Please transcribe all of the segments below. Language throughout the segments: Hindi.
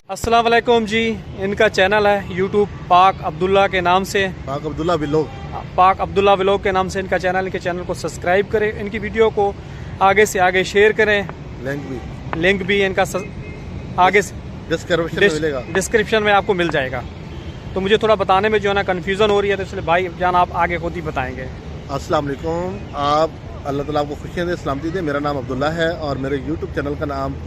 अस्सलाम वालेकुम जी। इनका चैनल है यूट्यूब पाक अब्दुल्ला के नाम से, पाक अब्दुल्ला व्लॉग। पाक अब्दुल्ला व्लॉग के नाम से इनका चैनल। इनके चैनल को सब्सक्राइब करें, इनकी वीडियो को आगे से आगे शेयर करें। लिंक भी इनका आगे से डिस्क्रिप्शन में मिलेगा, डिस्क्रिप्शन में आपको मिल जाएगा। तो मुझे थोड़ा बताने में जो है ना कन्फ्यूज़न हो रही है, तो इसलिए भाई जान आप आगे खुद ही बताएंगे। अस्सलाम वालेकुम। आप अल्लाह ताला आपको खुशियाँ दे, सलामती दे। मेरा नाम अब्दुल्ला है और मेरे यूट्यूब चैनल का नाम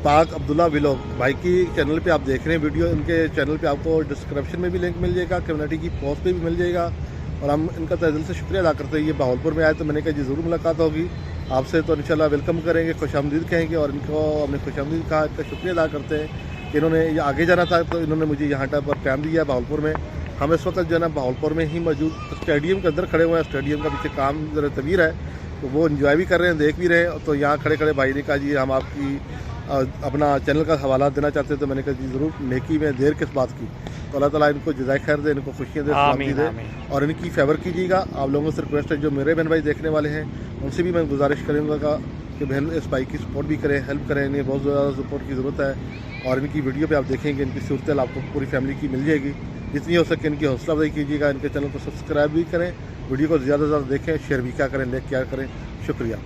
पाक अब्दुल्ला व्लॉग। भाई की चैनल पे आप देख रहे हैं वीडियो, इनके चैनल पे आपको डिस्क्रिप्शन में भी लिंक मिल जाएगा, कम्युनिटी की पोस्ट पे भी मिल जाएगा। और हम इनका तहे दिल से शुक्रिया अदा करते हैं। ये बहावलपुर में आए तो मैंने कहा जी ज़रूर मुलाकात होगी आपसे, तो इंशाल्लाह वेलकम करेंगे, खुशामदीद कहेंगे। और इनको हमने खुशामदीद कहा, इनका शुक्रिया अदा करते हैं कि इन्होंने ये आगे जाना था तो इन्होंने मुझे यहाँ पर टाइम दिया बहावलपुर में। हम इस वक्त जो है ना बहावलपुर में ही मौजूद स्टेडियम के अंदर खड़े हुए हैं। स्टेडियम का पीछे काम ज़रा तवीर है, तो वो इन्जॉय भी कर रहे हैं, देख भी रहे हैं। तो यहाँ खड़े खड़े भाई ने कहा जी हम आपकी अपना चैनल का हवाला देना चाहते हैं। तो मैंने कहा जी ज़रूर, नेकी में देर किस बात की। तो अल्लाह ताला इनको जज़ाए खैर दे, इनको खुशियाँ दे, सलामती दे और इनकी फेवर कीजिएगा। आप लोगों से रिक्वेस्ट है, जो मेरे बहन भाई देखने वाले हैं उनसे भी मैं गुजारिश करूँगा कि बहन इस भाई की सपोर्ट भी करें, हेल्प करें। इन्हें बहुत ज़्यादा सपोर्ट की ज़रूरत है। और इनकी वीडियो पे आप देखेंगे, इनकी सूरत आपको पूरी फैमिली की मिल जाएगी। जितनी हो सके इनकी हौसला अफजाई कीजिएगा, इनके चैनल को सब्सक्राइब भी करें, वीडियो को ज़्यादा से ज़्यादा देखें, शेयर भी क्या करें, लाइक क्या करें। शुक्रिया।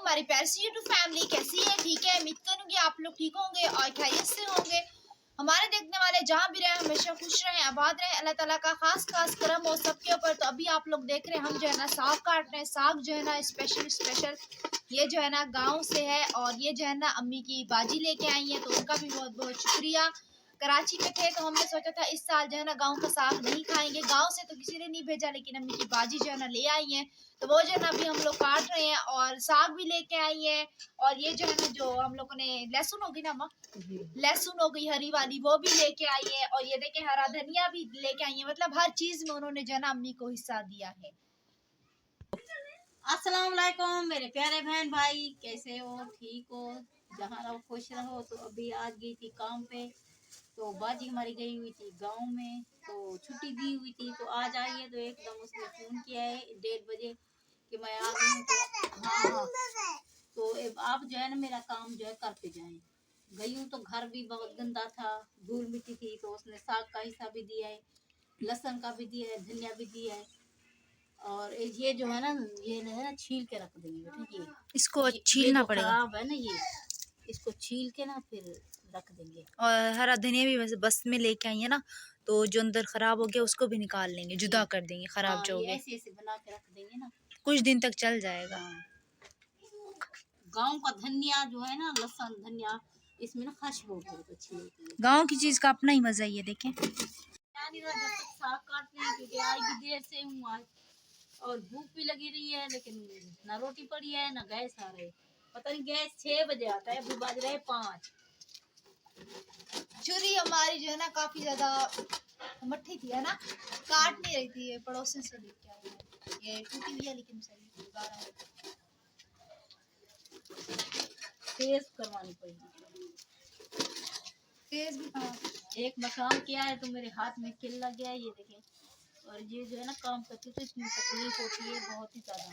हमारी प्यारी सी यूट्यूब फैमिली कैसी है? ठीक है, उम्मीद करूंगी आप लोग ठीक होंगे और खैरियत से होंगे। हमारे देखने वाले जहाँ भी रहे हमेशा खुश रहें, आबाद रहें। अल्लाह ताला का खास खास करम हो सबके ऊपर। तो अभी आप लोग देख रहे हैं हम जो है ना साग काट रहे हैं। साग जो है ना स्पेशल ये जो है ना गाँव से है और ये जो है ना अम्मी की बाजी लेके आई है, तो उनका भी बहुत बहुत शुक्रिया। कराची में थे तो हमने सोचा था इस साल जो है ना गांव का साग नहीं खाएंगे, गांव से तो किसी ने नहीं भेजा, लेकिन अम्मी की बाजी जो है ना ले आई है, तो वो जो है ना अभी हम लोग काट रहे हैं और साग भी लेके आई है। और ये जो है ना जो हम लोगों ने लहसुन होगी ना माँ, लहसुन हो गई हरी वाली, वो भी लेके आई है। और ये देखे हरा धनिया भी लेके आई है। मतलब हर चीज में उन्होंने जो है ना अम्मी को हिस्सा दिया है। अस्सलाम वालेकुम मेरे प्यारे बहन भाई, कैसे हो? ठीक हो? जहाँ रहो खुश रहो। तो अभी आज गई थी काम पे, तो बाजी हमारी गई हुई थी गांव में, तो छुट्टी दी हुई थी, तो आज आई है। तो एकदम उसने फोन किया है 1:30 बजे कि मैं आ गई हूँ। तो हाँ, तो आप जो है ना मेरा काम जो है करते जाएं। गई हूँ तो घर भी बहुत गंदा था, धूल मिट्टी थी, तो उसने साग का हिस्सा भी दिया है, लहसुन का भी दिया है, धनिया भी दिया है। और ये जो है ना, ये है ना छील के रख देंगे बेटा। ये इसको ये छीलना जो पड़ेगा खराब है ना, ये इसको छील के ना फिर रख देंगे। और हरा धनिया भी वैसे बस में लेके आई है ना, तो जो अंदर खराब हो गया उसको भी निकाल लेंगे, जुदा कर देंगे खराब हाँ, जो हो ये गया। ऐसे ऐसे बना के रख देंगे ना, कुछ दिन तक चल जाएगा। हाँ। गांव का धनिया जो है ना, लहसुन धनिया, इसमें ना खुशबू बहुत अच्छी होती है। गांव की चीज का अपना ही मजा ही है। देखें यानी जब तक साग काटते हैं, क्योंकि आज भी देर से हूँ आज, और भूख भी लगी रही है, लेकिन ना रोटी पड़ी है ना गैस आ रहे। पता नहीं गैस 6 बजे आता है, अभी बज रहे 5। चूरी हमारी जो है ना काफी ज्यादा मट्ठी थी है ना, काट नहीं रही थी। ये पड़ोसन से लेके आई है, ये टूटी हुई है लेकिन सही दोबारा है। तेज करवानी पड़ेगी। तेज भी कहाँ? एक मकाम किया है तो मेरे हाथ में किल लग गया है, ये देखें। और ये जो है ना काम करती तो इसमें तकलीफ होती है बहुत ही ज्यादा।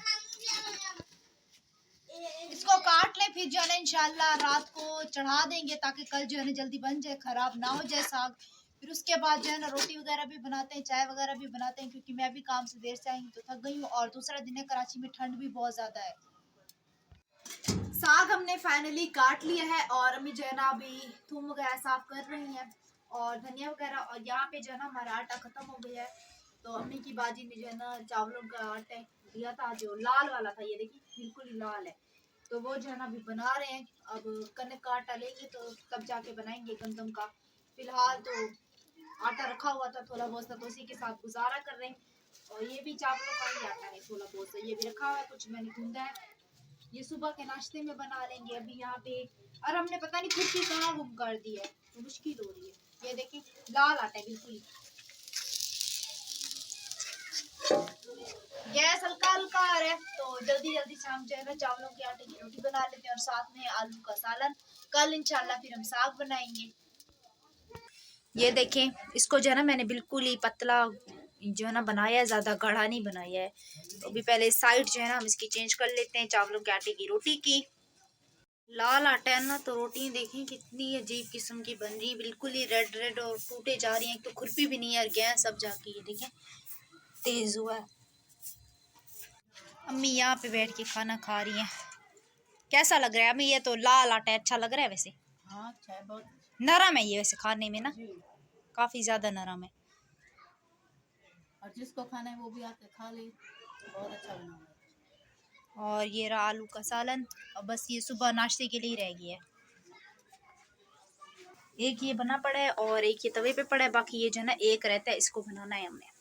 इसको काट ले, फिर जो है ना इंशाल्लाह रात को चढ़ा देंगे ताकि कल जो है ना जल्दी बन जाए, खराब ना हो जाए साग। फिर उसके बाद जो है ना रोटी वगैरह भी बनाते हैं, चाय वगैरह भी बनाते हैं, क्योंकि मैं भी काम से देर से आई हूँ तो थक गई हूँ। और दूसरा दिन है, कराची में ठंड भी बहुत ज्यादा है। साग हमने फाइनली काट लिया है और अम्मी जो है ना अभी थूम वगैरह साफ कर रही हैं और धनिया वगैरह। और यहाँ पे जो है ना हमारा आटा खत्म हो गया है, तो अम्मी की बाजी ने जो है ना चावलों का आटा दिया था, जो लाल वाला था, ये देखिए बिल्कुल ही लाल है। तो वो जो है ना अभी बना रहे हैं। अब कनक का आटा लेंगे तो तब जाके बनाएंगे गंदम का। फिलहाल तो आटा रखा हुआ था थोड़ा बहुत, तो उसी के साथ गुजारा कर रहे हैं। और ये भी चावलों का ही आटा है थोड़ा बहुत, तो ये भी रखा हुआ है, कुछ मैंने गूंदा है। ये सुबह के नाश्ते में बना लेंगे। अभी यहाँ पे और हमने पता नहीं खुद की कहाँ गुम कर दी है, तो मुश्किल हो रही है। ये देखिए लाल आटा है बिल्कुल, गैस हल्का हल्का आ रहा है, तो जल्दी जल्दी से हम जो है ना चावलों के आटे की रोटी बना लेते हैं और साथ में आलू का सालन। कल इंशाल्लाह फिर हम साग बनाएंगे। ये देखें, इसको जो है ना मैंने बिल्कुल ही पतला जो है ना बनाया है, ज़्यादा गाढ़ा नहीं बनाया है। तो अभी पहले साइड जो है ना हम इसकी चेंज कर लेते हैं चावलों के आटे की रोटी की। लाल आटा है ना, तो रोटी देखें कितनी अजीब किस्म की बन रही है, बिल्कुल ही रेड रेड और टूटे जा रही हैं। तो खुरपी भी नहीं है और गैस सब जाके ये देखें तेज हुआ है। अम्मी यहाँ पे बैठ के खाना खा रही हैं। कैसा लग रहा है अम्मी? ये तो लाल आटा है, अच्छा लग रहा है वैसे? हाँ अच्छा है, बहुत नरम है ये वैसे खाने में ना, काफी ज्यादा नरम है। और जिसको खाना है वो भी आके खा ले, बहुत अच्छा बना हुआ है। और ये रहा आलू का सालन, और बस ये सुबह नाश्ते के लिए ही रह गया है। एक ये बना पड़ा है और एक ये तवे पे पड़ा है, बाकी ये जो है ना एक रहता है, इसको बनाना है हमने।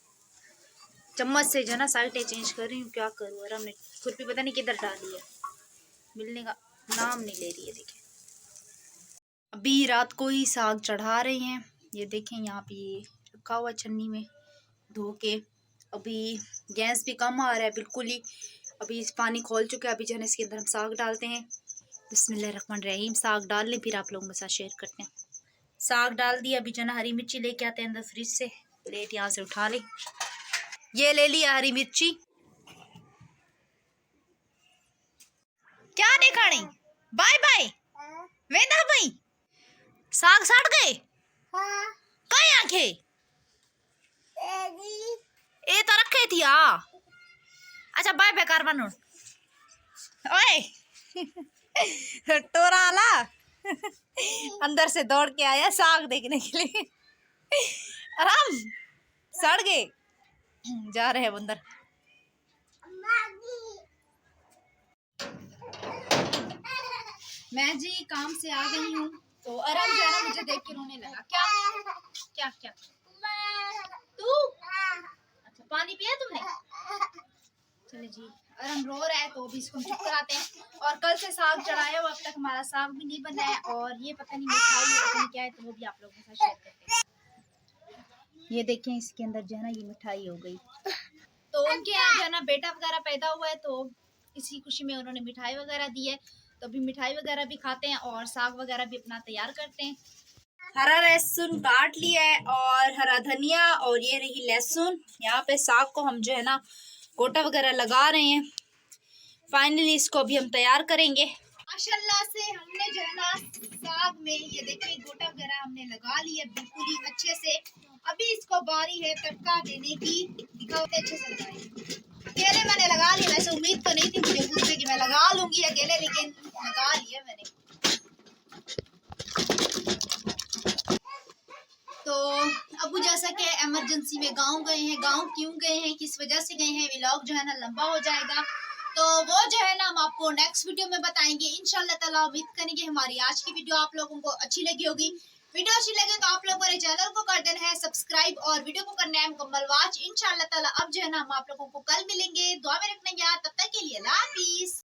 चम्मच से जो है ना साइटें चेंज कर रही हूँ, क्या करूँ। और हमने खुरपी पता नहीं किधर डाली है, मिलने का नाम नहीं ले रही है। देखें अभी रात को ही साग चढ़ा रहे हैं। ये देखें यहाँ पे ये रखा हुआ छन्नी में धो के। अभी गैस भी कम आ रहा है बिल्कुल ही, अभी पानी खोल चुका है। अभी जो है इसके अंदर हम साग डालते हैं। बिस्मिल्लाहिर्रहमानिर्रहीम। साग डाल लें फिर आप लोगों के साथ शेयर करते हैं। साग डाल दिया। अभी जो है ना हरी मिर्ची लेके आते हैं अंदर फ्रिज से, प्लेट यहाँ से उठा ले। ये ले लिया हरी मिर्ची। क्या नहीं खानी? बाय बाय वेदा भाई। साग सड़ गए कई आंखे ए तो रखे थी। अच्छा बाय बाय कर बनू। ओए टोरा आला अंदर से दौड़ के आया साग देखने के लिए। आराम सड़ गए, जा रहे हैं अंदर। मैं जी काम से आ गई हूँ, तो अरम जो है ना मुझे देख के रोने लगा। क्या क्या क्या तू? अच्छा पानी पिया तुमने? चले जी, अरम रो रहा है तो अभी इसको चुप कराते हैं। और कल से साग चढ़ाया हुआ, अब तक हमारा साग भी नहीं बना है। और ये पता नहीं मिठाई है, पता नहीं क्या है, तो वो भी आप लोगों के साथ शेयर करते हैं। ये देखें इसके अंदर जो है ना ये मिठाई हो गई। तो उनके यहाँ जो है ना बेटा वगैरह पैदा हुआ है, तो इसी खुशी में उन्होंने मिठाई वगैरह दी है। तो अभी मिठाई वगैरह भी खाते हैं और साग वगैरह भी अपना तैयार करते हैं। हरा लहसुन काट लिया है और हरा धनिया, और ये रही लहसुन। यहाँ पे साग को हम जो है ना गोटा वगैरह लगा रहे हैं। फाइनली इसको अभी हम तैयार करेंगे। माशाल्लाह से हमने जो है ना साग में ये देखिए गोटा वगैरह हमने लगा लिया बिल्कुल ही अच्छे से। अभी इसको बारी है तड़का देने की। दिखाओ अच्छे से लगाए। अकेले मैंने लगा लिया, वैसे उम्मीद तो नहीं थी मुझे खुद से कि मैं लगा लूंगी अकेले, लेकिन लगा लिया मैंने। तो अबू जैसा कि इमरजेंसी में गांव गए हैं। गांव क्यों गए हैं, किस वजह से गए हैं, व्लॉग जो है ना लंबा हो जाएगा, तो वो जो है ना हम आपको नेक्स्ट वीडियो में बताएंगे इंशाल्लाह ताला। उम्मीद करेंगे हमारी आज की वीडियो आप लोगों को अच्छी लगी होगी। वीडियो अच्छी लगे तो आप लोग हमारे चैनल को कर देना है सब्सक्राइब और वीडियो को करना है मुकम्मल वॉच इंशाल्लाह ताला। अब जो है ना हम आप लोगों को कल मिलेंगे। दुआ में रखना याद, तब तक के लिए अल्लाह हाफिज।